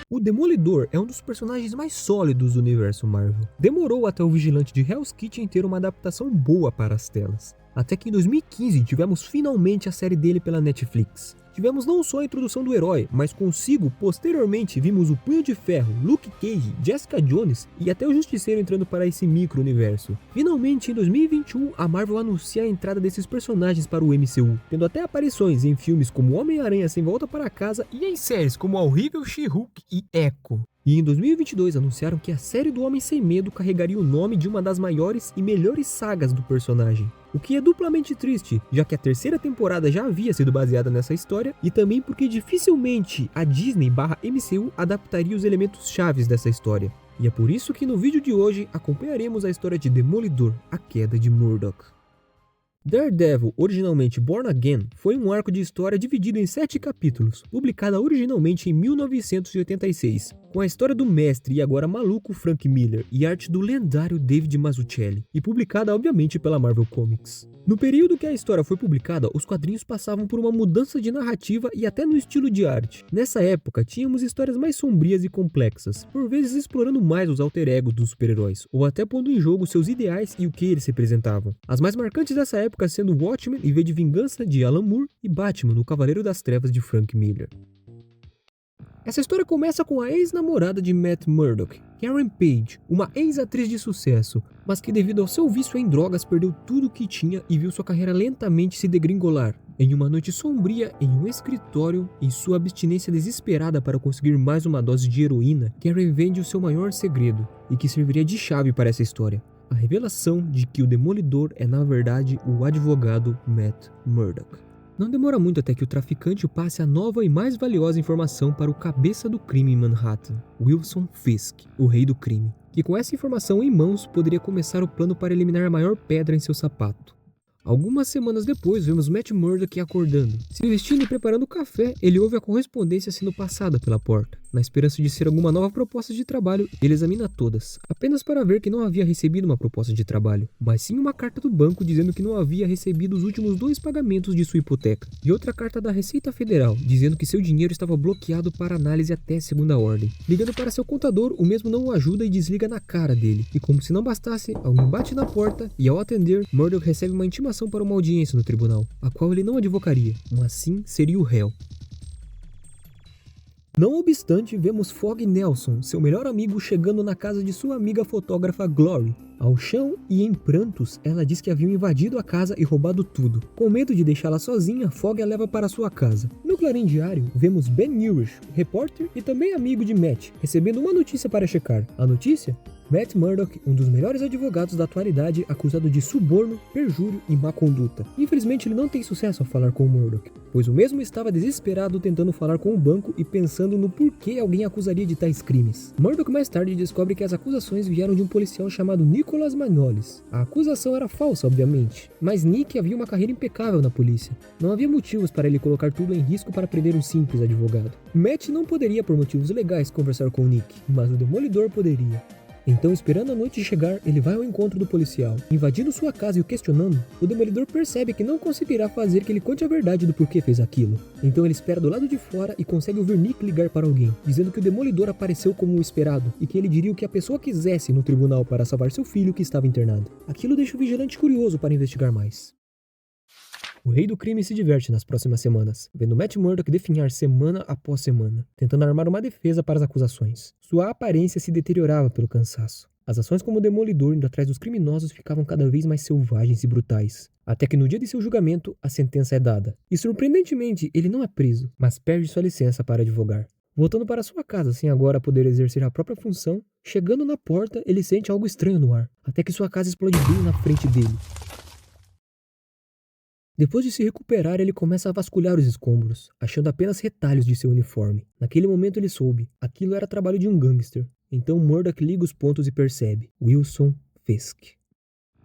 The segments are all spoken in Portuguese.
O Demolidor é um dos personagens mais sólidos do universo Marvel. Demorou até o Vigilante de Hell's Kitchen ter uma adaptação boa para as telas. Até que em 2015 tivemos finalmente a série dele pela Netflix. Tivemos não só a introdução do herói, mas consigo, posteriormente, vimos o Punho de Ferro, Luke Cage, Jessica Jones e até o Justiceiro entrando para esse micro-universo. Finalmente, em 2021, a Marvel anuncia a entrada desses personagens para o MCU, tendo até aparições em filmes como Homem-Aranha Sem Volta para Casa e em séries como A Horrível She-Hulk e Echo. E em 2022 anunciaram que a série do Homem Sem Medo carregaria o nome de uma das maiores e melhores sagas do personagem. O que é duplamente triste, já que a terceira temporada já havia sido baseada nessa história, e também porque dificilmente a Disney/MCU adaptaria os elementos chaves dessa história. E é por isso que no vídeo de hoje acompanharemos a história de Demolidor, a queda de Murdock. Daredevil, originalmente Born Again, foi um arco de história dividido em 7 capítulos, publicada originalmente em 1986, com a história do mestre e agora maluco Frank Miller e arte do lendário David Mazzucchelli, e publicada obviamente pela Marvel Comics. No período que a história foi publicada, os quadrinhos passavam por uma mudança de narrativa e até no estilo de arte. Nessa época, tínhamos histórias mais sombrias e complexas, por vezes explorando mais os alter egos dos super-heróis, ou até pondo em jogo seus ideais e o que eles representavam. As mais marcantes dessa época sendo Watchmen e V de Vingança de Alan Moore e Batman, o Cavaleiro das Trevas de Frank Miller. Essa história começa com a ex-namorada de Matt Murdock, Karen Page, uma ex-atriz de sucesso, mas que devido ao seu vício em drogas perdeu tudo o que tinha e viu sua carreira lentamente se degringolar. Em uma noite sombria, em um escritório, em sua abstinência desesperada para conseguir mais uma dose de heroína, Karen vende o seu maior segredo, e que serviria de chave para essa história: a revelação de que o Demolidor é na verdade o advogado Matt Murdock. Não demora muito até que o traficante passe a nova e mais valiosa informação para o cabeça do crime em Manhattan, Wilson Fisk, o rei do crime, que com essa informação em mãos poderia começar o plano para eliminar a maior pedra em seu sapato. Algumas semanas depois, vemos Matt Murdock acordando. Se vestindo e preparando café, ele ouve a correspondência sendo passada pela porta. Na esperança de ser alguma nova proposta de trabalho, ele examina todas, apenas para ver que não havia recebido uma proposta de trabalho, mas sim uma carta do banco dizendo que não havia recebido os últimos 2 pagamentos de sua hipoteca, e outra carta da Receita Federal, dizendo que seu dinheiro estava bloqueado para análise até segunda ordem. Ligando para seu contador, o mesmo não o ajuda e desliga na cara dele, e como se não bastasse, alguém bate na porta, e ao atender, Murdock recebe uma intimação para uma audiência no tribunal, a qual ele não advocaria, mas sim seria o réu. Não obstante, vemos Fog Nelson, seu melhor amigo, chegando na casa de sua amiga fotógrafa Glory. Ao chão e em prantos, ela diz que haviam invadido a casa e roubado tudo. Com medo de deixá-la sozinha, Fog a leva para sua casa. No Clarim Diário, vemos Ben Newish, repórter e também amigo de Matt, recebendo uma notícia para checar. A notícia? Matt Murdock, um dos melhores advogados da atualidade, acusado de suborno, perjúrio e má conduta. Infelizmente, ele não tem sucesso ao falar com Murdock, pois o mesmo estava desesperado tentando falar com o banco e pensando no porquê alguém acusaria de tais crimes. Murdock mais tarde descobre que as acusações vieram de um policial chamado Nicholas Manolis. A acusação era falsa, obviamente, mas Nick havia uma carreira impecável na polícia. Não havia motivos para ele colocar tudo em risco para prender um simples advogado. Matt não poderia, por motivos legais, conversar com Nick, mas o Demolidor poderia. Então, esperando a noite chegar, ele vai ao encontro do policial. Invadindo sua casa e o questionando, o Demolidor percebe que não conseguirá fazer que ele conte a verdade do porquê fez aquilo. Então ele espera do lado de fora e consegue ouvir Nick ligar para alguém, dizendo que o Demolidor apareceu como o esperado e que ele diria o que a pessoa quisesse no tribunal para salvar seu filho que estava internado. Aquilo deixa o vigilante curioso para investigar mais. O rei do crime se diverte nas próximas semanas, vendo Matt Murdock definhar semana após semana, tentando armar uma defesa para as acusações. Sua aparência se deteriorava pelo cansaço. As ações como Demolidor indo atrás dos criminosos ficavam cada vez mais selvagens e brutais. Até que no dia de seu julgamento, a sentença é dada. E surpreendentemente, ele não é preso, mas perde sua licença para advogar. Voltando para sua casa sem agora poder exercer a própria função, chegando na porta, ele sente algo estranho no ar, até que sua casa explode bem na frente dele. Depois de se recuperar, ele começa a vasculhar os escombros, achando apenas retalhos de seu uniforme. Naquele momento ele soube, aquilo era trabalho de um gangster. Então Murdock liga os pontos e percebe, Wilson Fisk.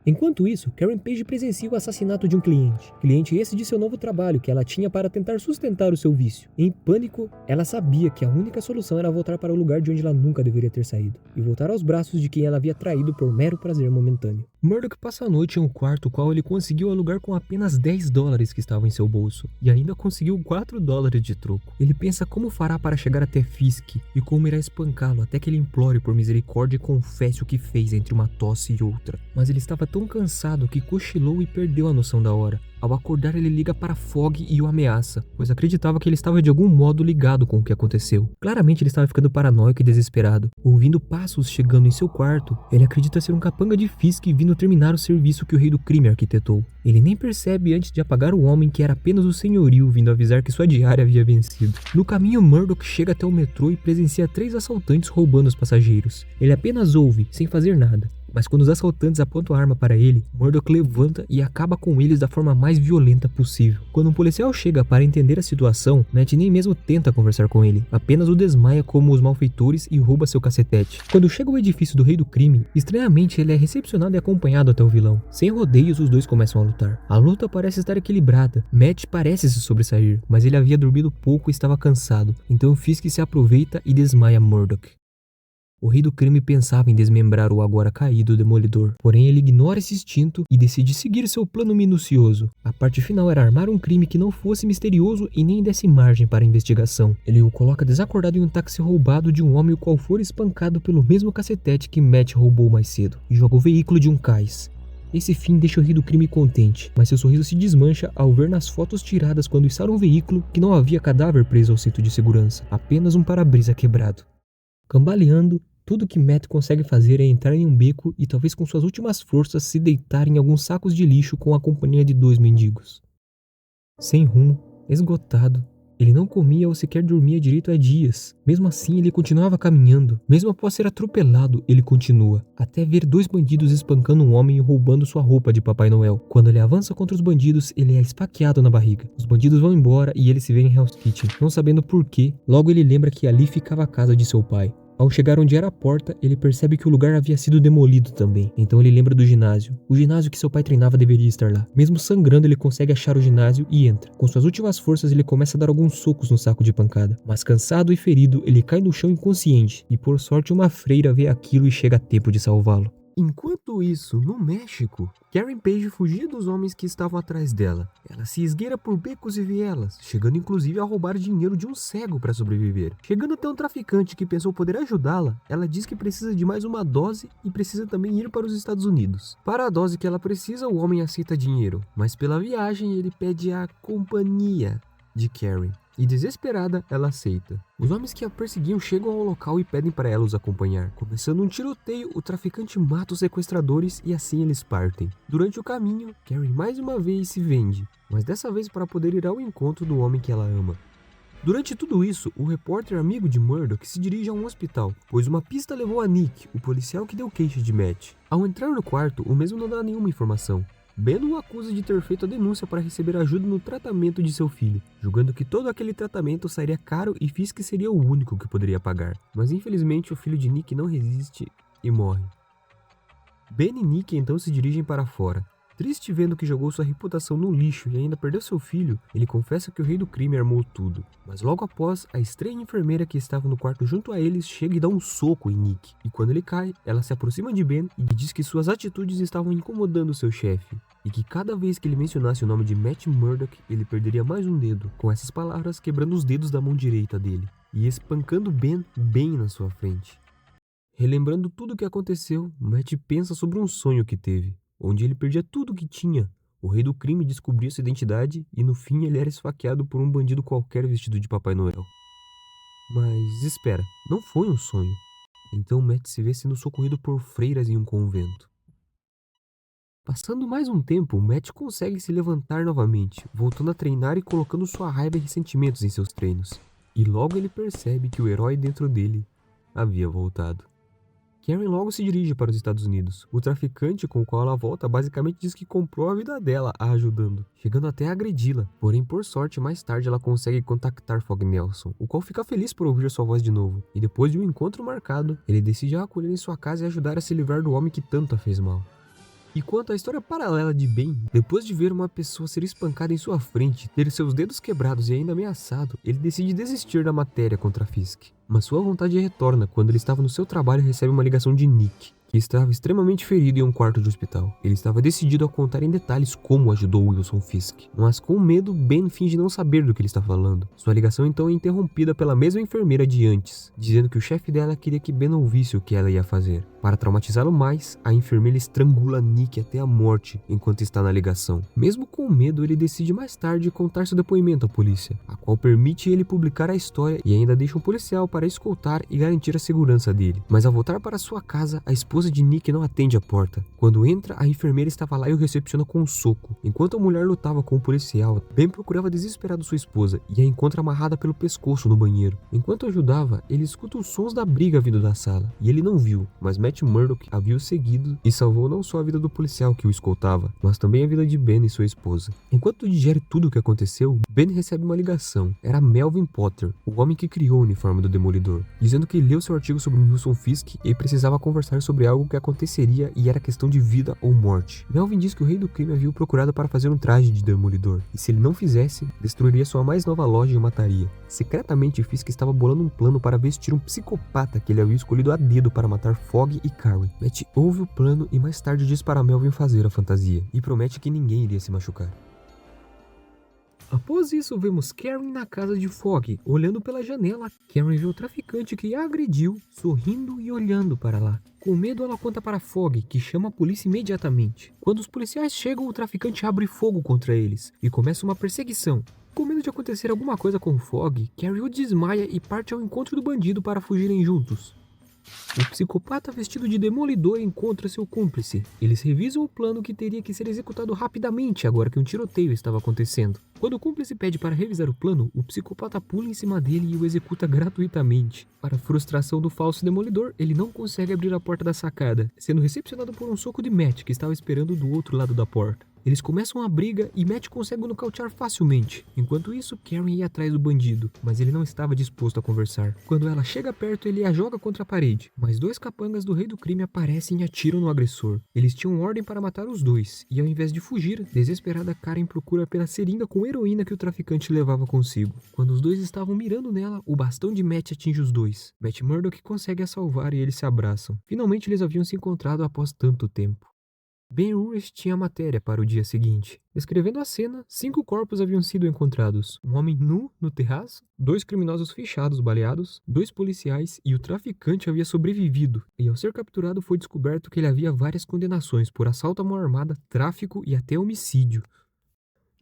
Enquanto isso, Karen Page presencia o assassinato de um cliente. Cliente esse de seu novo trabalho que ela tinha para tentar sustentar o seu vício. Em pânico, ela sabia que a única solução era voltar para o lugar de onde ela nunca deveria ter saído. E voltar aos braços de quem ela havia traído por mero prazer momentâneo. Murdock passa a noite em um quarto qual ele conseguiu alugar com apenas $10 que estavam em seu bolso. E ainda conseguiu $4 de troco. Ele pensa como fará para chegar até Fisk e como irá espancá-lo até que ele implore por misericórdia e confesse o que fez entre uma tosse e outra. Mas ele estava tão cansado que cochilou e perdeu a noção da hora. Ao acordar, ele liga para Fogg e o ameaça, pois acreditava que ele estava de algum modo ligado com o que aconteceu. Claramente ele estava ficando paranoico e desesperado. Ouvindo passos chegando em seu quarto, ele acredita ser um capanga de Fisk vindo terminar o serviço que o rei do crime arquitetou. Ele nem percebe antes de apagar o homem que era apenas o senhorio vindo avisar que sua diária havia vencido. No caminho, Murdock chega até o metrô e presencia 3 assaltantes roubando os passageiros. Ele apenas ouve, sem fazer nada. Mas quando os assaltantes apontam a arma para ele, Murdock levanta e acaba com eles da forma mais violenta possível. Quando um policial chega para entender a situação, Matt nem mesmo tenta conversar com ele, apenas o desmaia como os malfeitores e rouba seu cacetete. Quando chega ao edifício do rei do crime, estranhamente ele é recepcionado e acompanhado até o vilão. Sem rodeios, os dois começam a lutar. A luta parece estar equilibrada. Matt parece se sobressair, mas ele havia dormido pouco e estava cansado, então Fisk se aproveita e desmaia Murdock. O rei do crime pensava em desmembrar o agora caído Demolidor, porém ele ignora esse instinto e decide seguir seu plano minucioso. A parte final era armar um crime que não fosse misterioso e nem desse margem para a investigação. Ele o coloca desacordado em um táxi roubado de um homem o qual for espancado pelo mesmo cacetete que Matt roubou mais cedo, e joga o veículo de um cais. Esse fim deixa o rei do crime contente, mas seu sorriso se desmancha ao ver nas fotos tiradas quando içaram um veículo que não havia cadáver preso ao cinto de segurança, apenas um para-brisa quebrado. Cambaleando, tudo que Matt consegue fazer é entrar em um beco e talvez com suas últimas forças se deitar em alguns sacos de lixo com a companhia de 2 mendigos. Sem rumo, esgotado, ele não comia ou sequer dormia direito há dias. Mesmo assim, ele continuava caminhando. Mesmo após ser atropelado, ele continua, até ver 2 bandidos espancando um homem e roubando sua roupa de Papai Noel. Quando ele avança contra os bandidos, ele é esfaqueado na barriga. Os bandidos vão embora e ele se vê em Hell's Kitchen, não sabendo por quê. Logo ele lembra que ali ficava a casa de seu pai. Ao chegar onde era a porta, ele percebe que o lugar havia sido demolido também. Então ele lembra do ginásio. O ginásio que seu pai treinava deveria estar lá. Mesmo sangrando, ele consegue achar o ginásio e entra. Com suas últimas forças, ele começa a dar alguns socos no saco de pancada. Mas cansado e ferido, ele cai no chão inconsciente. E por sorte, uma freira vê aquilo e chega a tempo de salvá-lo. Enquanto isso, no México, Karen Page fugia dos homens que estavam atrás dela. Ela se esgueira por becos e vielas, chegando inclusive a roubar dinheiro de um cego para sobreviver. Chegando até um traficante que pensou poder ajudá-la, ela diz que precisa de mais uma dose e precisa também ir para os Estados Unidos. Para a dose que ela precisa, o homem aceita dinheiro, mas pela viagem ele pede a companhia de Karen. E desesperada, ela aceita. Os homens que a perseguiam chegam ao local e pedem para ela os acompanhar. Começando um tiroteio, o traficante mata os sequestradores e assim eles partem. Durante o caminho, Karen mais uma vez se vende, mas dessa vez para poder ir ao encontro do homem que ela ama. Durante tudo isso, o repórter amigo de Murdock se dirige a um hospital, pois uma pista levou a Nick, o policial que deu queixa de Matt. Ao entrar no quarto, o mesmo não dá nenhuma informação. Ben o acusa de ter feito a denúncia para receber ajuda no tratamento de seu filho, julgando que todo aquele tratamento sairia caro e Fisk seria o único que poderia pagar. Mas infelizmente o filho de Nick não resiste e morre. Ben e Nick então se dirigem para fora. Triste vendo que jogou sua reputação no lixo e ainda perdeu seu filho, ele confessa que o rei do crime armou tudo. Mas logo após, a estranha enfermeira que estava no quarto junto a eles chega e dá um soco em Nick. E quando ele cai, ela se aproxima de Ben e diz que suas atitudes estavam incomodando seu chefe. E que cada vez que ele mencionasse o nome de Matt Murdock, ele perderia mais um dedo, com essas palavras quebrando os dedos da mão direita dele, e espancando Ben bem na sua frente. Relembrando tudo o que aconteceu, Matt pensa sobre um sonho que teve, onde ele perdia tudo o que tinha. O rei do crime descobriu sua identidade e no fim ele era esfaqueado por um bandido qualquer vestido de Papai Noel. Mas espera, não foi um sonho. Então Matt se vê sendo socorrido por freiras em um convento. Passando mais um tempo, Matt consegue se levantar novamente, voltando a treinar e colocando sua raiva e ressentimentos em seus treinos. E logo ele percebe que o herói dentro dele havia voltado. Karen logo se dirige para os Estados Unidos. O traficante com o qual ela volta basicamente diz que comprou a vida dela a ajudando, chegando até a agredi-la. Porém, por sorte, mais tarde ela consegue contactar Fogg Nelson, o qual fica feliz por ouvir sua voz de novo. E depois de um encontro marcado, ele decide a acolher em sua casa e ajudar a se livrar do homem que tanto a fez mal. E quanto à história paralela de Ben, depois de ver uma pessoa ser espancada em sua frente, ter seus dedos quebrados e ainda ameaçado, ele decide desistir da matéria contra Fisk. Mas sua vontade retorna quando ele estava no seu trabalho e recebe uma ligação de Nick, que estava extremamente ferido em um quarto de hospital. Ele estava decidido a contar em detalhes como ajudou Wilson Fisk. Mas com medo, Ben finge não saber do que ele está falando. Sua ligação então é interrompida pela mesma enfermeira de antes, dizendo que o chefe dela queria que Ben ouvisse o que ela ia fazer. Para traumatizá-lo mais, a enfermeira estrangula Nick até a morte enquanto está na ligação. Mesmo com medo, ele decide mais tarde contar seu depoimento à polícia, a qual permite ele publicar a história e ainda deixa um policial para escoltar e garantir a segurança dele. Mas ao voltar para sua casa, a esposa de Nick não atende a porta. Quando entra, a enfermeira estava lá e o recepciona com um soco. Enquanto a mulher lutava com o policial, Ben procurava desesperado sua esposa e a encontra amarrada pelo pescoço no banheiro. Enquanto ajudava, ele escuta os sons da briga vindo da sala, e ele não viu, mas Matt Murdock havia o seguido e salvou não só a vida do policial que o escoltava, mas também a vida de Ben e sua esposa. Enquanto digere tudo o que aconteceu, Ben recebe uma ligação. Era Melvin Potter, o homem que criou o uniforme do Demolidor, dizendo que leu seu artigo sobre Wilson Fisk e precisava conversar sobre algo que aconteceria e era questão de vida ou morte. Melvin diz que o rei do crime havia o procurado para fazer um traje de Demolidor, e se ele não fizesse, destruiria sua mais nova loja e o mataria. Secretamente, Fisk estava bolando um plano para vestir um psicopata que ele havia escolhido a dedo para matar Fogg e Carrie. Matt ouve o plano e mais tarde diz para Melvin fazer a fantasia, e promete que ninguém iria se machucar. Após isso, vemos Karen na casa de Fogg, olhando pela janela. Karen vê o traficante que a agrediu, sorrindo e olhando para lá. Com medo, ela conta para Fogg, que chama a polícia imediatamente. Quando os policiais chegam, o traficante abre fogo contra eles e começa uma perseguição. Com medo de acontecer alguma coisa com Fogg, Carrie o desmaia e parte ao encontro do bandido para fugirem juntos. O psicopata vestido de Demolidor encontra seu cúmplice. Eles revisam o plano que teria que ser executado rapidamente agora que um tiroteio estava acontecendo. Quando o cúmplice pede para revisar o plano, o psicopata pula em cima dele e o executa gratuitamente. Para a frustração do falso Demolidor, ele não consegue abrir a porta da sacada, sendo recepcionado por um soco de Matt que estava esperando do outro lado da porta. Eles começam a briga e Matt consegue o nocautear facilmente. Enquanto isso, Karen ia atrás do bandido, mas ele não estava disposto a conversar. Quando ela chega perto, ele a joga contra a parede, mas dois capangas do rei do crime aparecem e atiram no agressor. Eles tinham ordem para matar os dois, e ao invés de fugir, desesperada Karen procura pela seringa com heroína que o traficante levava consigo. Quando os dois estavam mirando nela, o bastão de Matt atinge os dois. Matt Murdock consegue a salvar e eles se abraçam. Finalmente eles haviam se encontrado após tanto tempo. Ben Urich tinha matéria para o dia seguinte. Descrevendo a cena, 5 corpos haviam sido encontrados. Um homem nu no terraço, 2 criminosos fechados baleados, 2 policiais e o traficante havia sobrevivido. E ao ser capturado foi descoberto que ele havia várias condenações por assalto à mão armada, tráfico e até homicídio.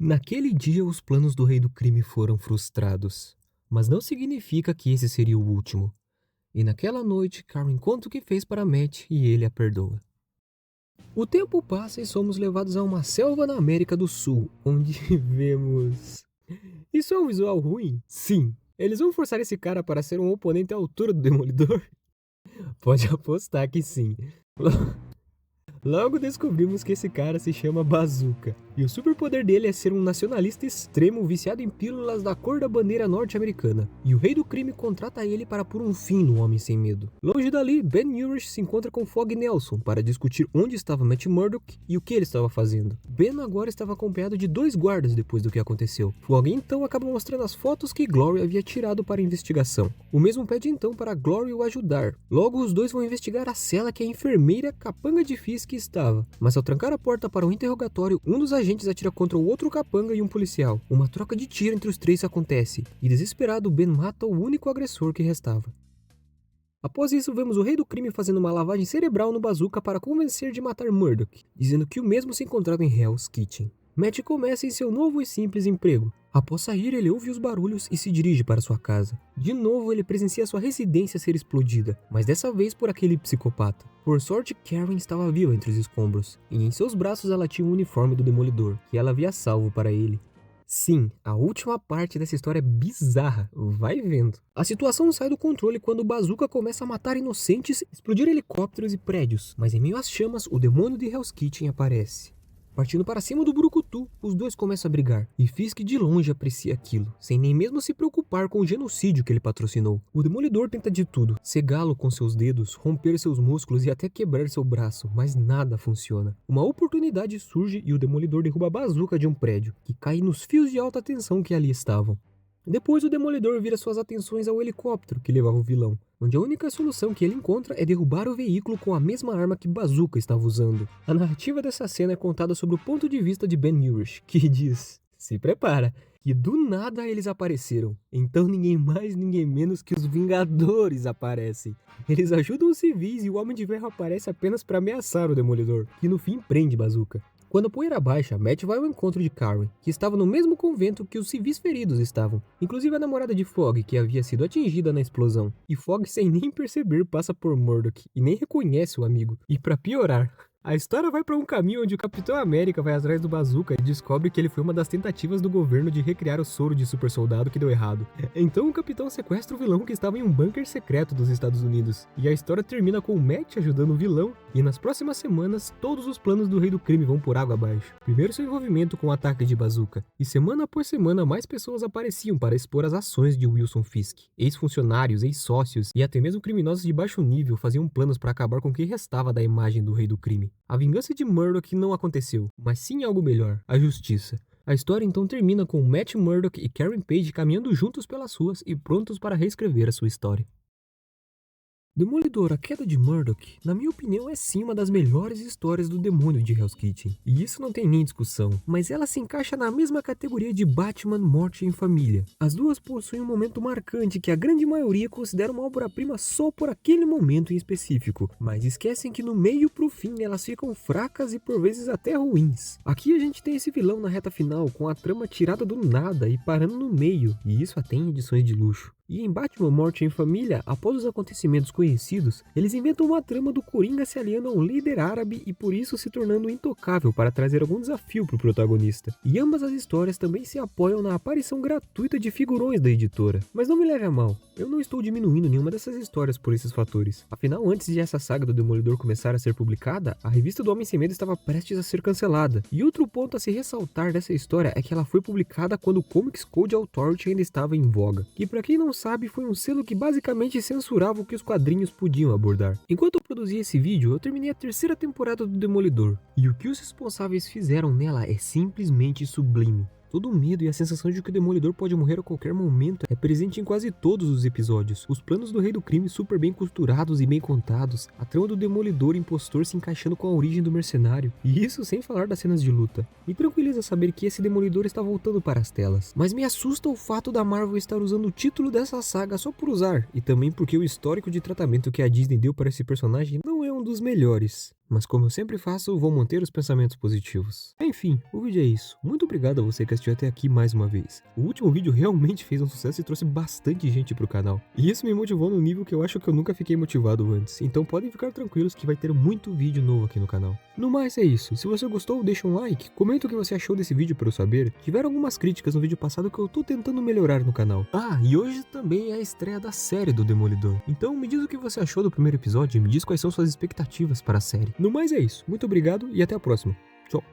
Naquele dia os planos do rei do crime foram frustrados. Mas não significa que esse seria o último. E naquela noite, Karen conta o que fez para Matt e ele a perdoa. O tempo passa e somos levados a uma selva na América do Sul, onde vemos... Isso é um visual ruim? Sim. Eles vão forçar esse cara para ser um oponente à altura do Demolidor? Pode apostar que sim. Logo descobrimos que esse cara se chama Bazooka, e o superpoder dele é ser um nacionalista extremo viciado em pílulas da cor da bandeira norte-americana, e o rei do crime contrata ele para pôr um fim no Homem Sem Medo. Longe dali, Ben Urich se encontra com Fogg Nelson para discutir onde estava Matt Murdock e o que ele estava fazendo. Ben agora estava acompanhado de 2 guardas depois do que aconteceu. Fogg então acaba mostrando as fotos que Glory havia tirado para a investigação. O mesmo pede então para Glory o ajudar. Logo os dois vão investigar a cela que a enfermeira capanga de Fisk estava, mas ao trancar a porta para um interrogatório, um dos agentes atira contra o outro capanga e um policial. Uma troca de tiro entre os 3 acontece, e desesperado, Ben mata o único agressor que restava. Após isso, vemos o rei do crime fazendo uma lavagem cerebral no Bazooka para convencer de matar Murdock, dizendo que o mesmo se encontrava em Hell's Kitchen. Matt começa em seu novo e simples emprego. Após sair, ele ouve os barulhos e se dirige para sua casa. De novo, ele presencia sua residência ser explodida, mas dessa vez por aquele psicopata. Por sorte, Karen estava viva entre os escombros, e em seus braços ela tinha um uniforme do Demolidor, que ela havia salvo para ele. Sim, a última parte dessa história é bizarra, vai vendo. A situação sai do controle quando o Bazooka começa a matar inocentes, explodir helicópteros e prédios, mas em meio às chamas, o demônio de Hell's Kitchen aparece. Partindo para cima do brucutu, os dois começam a brigar, e Fisk de longe aprecia aquilo, sem nem mesmo se preocupar com o genocídio que ele patrocinou. O Demolidor tenta de tudo, cegá-lo com seus dedos, romper seus músculos e até quebrar seu braço, mas nada funciona. Uma oportunidade surge e o Demolidor derruba a bazuca de um prédio, que cai nos fios de alta tensão que ali estavam. Depois o Demolidor vira suas atenções ao helicóptero que levava o vilão, onde a única solução que ele encontra é derrubar o veículo com a mesma arma que Bazooka estava usando. A narrativa dessa cena é contada sob o ponto de vista de Ben Urich, que diz: se prepara, que do nada eles apareceram. Então ninguém mais, ninguém menos que os Vingadores aparecem. Eles ajudam os civis e o Homem de Ferro aparece apenas para ameaçar o Demolidor, que no fim prende Bazooka. Quando a poeira baixa, Matt vai ao encontro de Karen, que estava no mesmo convento que os civis feridos estavam, inclusive a namorada de Fogg, que havia sido atingida na explosão. E Fogg, sem nem perceber, passa por Murdock e nem reconhece o amigo. E para piorar, a história vai para um caminho onde o Capitão América vai atrás do Bazooka e descobre que ele foi uma das tentativas do governo de recriar o soro de super soldado que deu errado. Então o Capitão sequestra o vilão que estava em um bunker secreto dos Estados Unidos. E a história termina com o Matt ajudando o vilão, e nas próximas semanas todos os planos do Rei do Crime vão por água abaixo. Primeiro seu envolvimento com o ataque de Bazooka, e semana após semana mais pessoas apareciam para expor as ações de Wilson Fisk. Ex-funcionários, ex-sócios e até mesmo criminosos de baixo nível faziam planos para acabar com o que restava da imagem do Rei do Crime. A vingança de Murdock não aconteceu, mas sim algo melhor, a justiça. A história então termina com Matt Murdock e Karen Page caminhando juntos pelas ruas e prontos para reescrever a sua história. Demolidor, a queda de Murdock, na minha opinião, é sim uma das melhores histórias do demônio de Hell's Kitchen. E isso não tem nem discussão, mas ela se encaixa na mesma categoria de Batman, Morte em Família. As duas possuem um momento marcante que a grande maioria considera uma obra-prima só por aquele momento em específico, mas esquecem que no meio pro fim elas ficam fracas e por vezes até ruins. Aqui a gente tem esse vilão na reta final com a trama tirada do nada e parando no meio, e isso até em edições de luxo. E em Batman Morte em Família, após os acontecimentos conhecidos, eles inventam uma trama do Coringa se aliando a um líder árabe e por isso se tornando intocável para trazer algum desafio para o protagonista. E ambas as histórias também se apoiam na aparição gratuita de figurões da editora. Mas não me leve a mal, eu não estou diminuindo nenhuma dessas histórias por esses fatores. Afinal, antes de essa saga do Demolidor começar a ser publicada, a revista do Homem Sem Medo estava prestes a ser cancelada. E outro ponto a se ressaltar dessa história é que ela foi publicada quando o Comics Code Authority ainda estava em voga. E para quem não sabe, foi um selo que basicamente censurava o que os quadrinhos podiam abordar. Enquanto eu produzia esse vídeo, eu terminei a terceira temporada do Demolidor, e o que os responsáveis fizeram nela é simplesmente sublime. Todo o medo e a sensação de que o Demolidor pode morrer a qualquer momento é presente em quase todos os episódios. Os planos do Rei do Crime super bem costurados e bem contados, a trama do Demolidor impostor se encaixando com a origem do mercenário, e isso sem falar das cenas de luta. Me tranquiliza saber que esse Demolidor está voltando para as telas, mas me assusta o fato da Marvel estar usando o título dessa saga só por usar, e também porque o histórico de tratamento que a Disney deu para esse personagem não é um dos melhores. Mas como eu sempre faço, vou manter os pensamentos positivos. Enfim, o vídeo é isso. Muito obrigado a você que assistiu até aqui mais uma vez. O último vídeo realmente fez um sucesso e trouxe bastante gente pro canal. E isso me motivou num nível que eu acho que eu nunca fiquei motivado antes. Então podem ficar tranquilos que vai ter muito vídeo novo aqui no canal. No mais é isso. Se você gostou, deixa um like, comenta o que você achou desse vídeo para eu saber. Tiveram algumas críticas no vídeo passado que eu tô tentando melhorar no canal. Ah, e hoje também é a estreia da série do Demolidor. Então me diz o que você achou do primeiro episódio e me diz quais são suas expectativas para a série. No mais é isso, muito obrigado e até a próxima. Tchau!